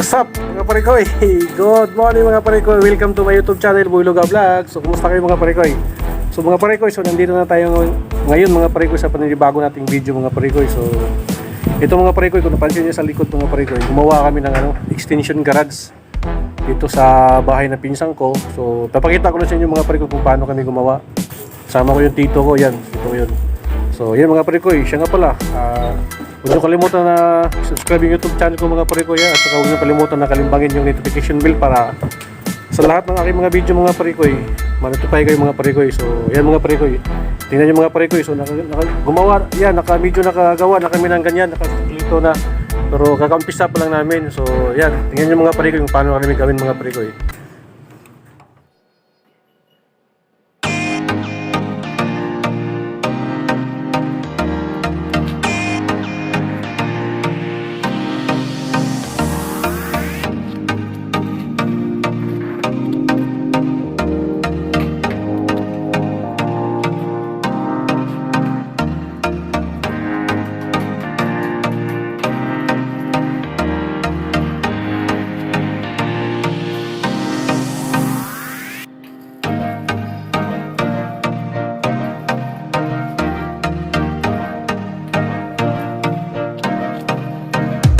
What's up mga parikoy? Good morning mga parikoy. Welcome to my YouTube channel, Boy Luga Vlog. So kumusta kayo mga parikoy? So mga parikoy, so nandito na tayo ngayon mga parikoy sa paninibago nating video mga parikoy. So ito mga parikoy, kung napansin niyo sa likod mga parikoy, gumawa kami ng extension garage dito sa bahay na pinsang ko. So papakita ko na sa inyo mga parikoy kung paano kami gumawa. Sama ko yung tito ko, yan, ito yun. So yan mga parikoy, siya nga pala, huwag nyo kalimutan na subscribe yung YouTube channel ko mga parikoy, at saka huwag nyo kalimutan na kalimbangin yung notification bell para sa lahat ng aking mga video mga parikoy, ma-notify kayo mga parikoy. So yan mga parikoy, tingnan nyo mga parikoy, so gumawa, yan, medyo nakagawa na kami ng ganyan, nakaklito na, pero kakaumpisa pa lang namin. So yan, tingnan nyo mga parikoy kung paano kami gawin mga parikoy.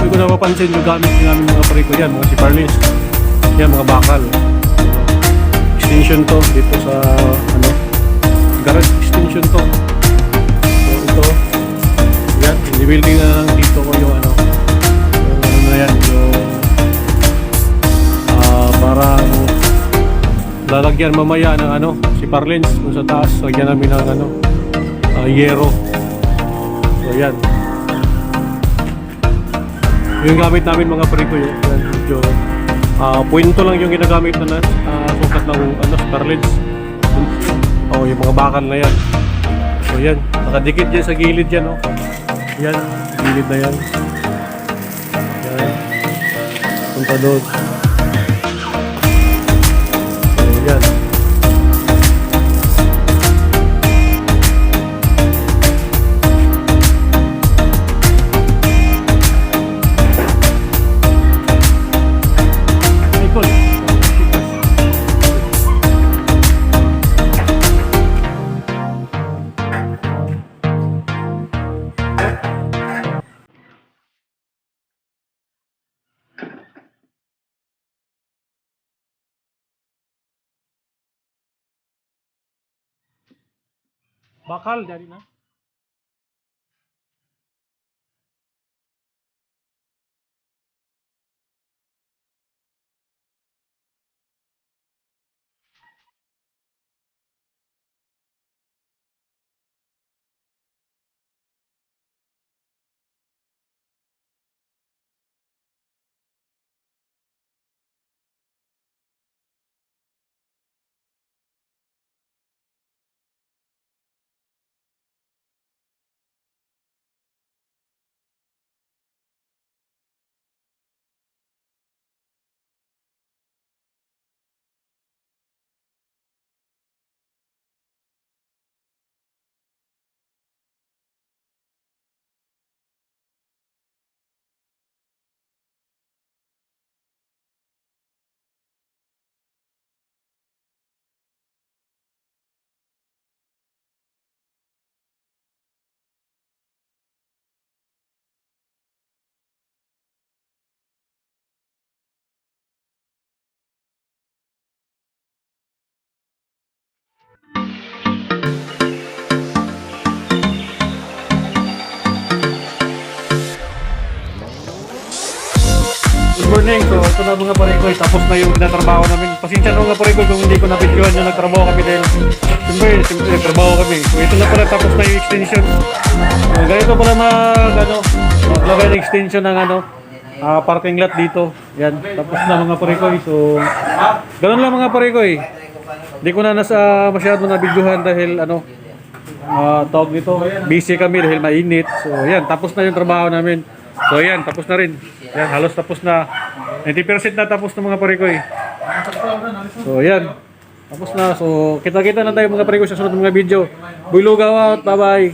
Kung napapansin yung gamit namin mga parikoy, yan, mga siparlis, yan, mga bakal, extension to dito sa garage extension to. So ito, yan, i-building na lang dito ko yung na yan, yung parang lalagyan mamaya ng siparlins kung sa taas, lagyan namin ng yero. So yan, yung gamit namin mga parikoy, yan, medyo puwento lang yung ginagamit na sukat ng siparlins. Yung mga bakal na yan. So yan, nakadikit dyan sa gilid yan, yan, gilid na yan. Yan, punta doon. So yan. Bakal, jadi na. Good morning, so ito na mga parikoy, tapos na yung tinatrabaho namin. Pasensya na mga parikoy kung hindi ko na-videoan yung nagtrabaho kami dahil siyempre nagtrabaho kami. So ito na pala, tapos na yung extension. So, ganito pala maglagay ng extension ng parking lot dito. Yan, tapos na mga parikoy. So ganoon lang mga parikoy. Hindi ko na masyado na-videohan dahil tawag nito, busy kami dahil mainit. So yan, tapos na yung trabaho namin. So yan, tapos na rin. Yan, halos tapos na. 90% na tapos na mga parikoy. So yan, tapos na. So kita-kita na tayo mga parikoy sa sunod ng mga video. Boy Luga out, bye bye.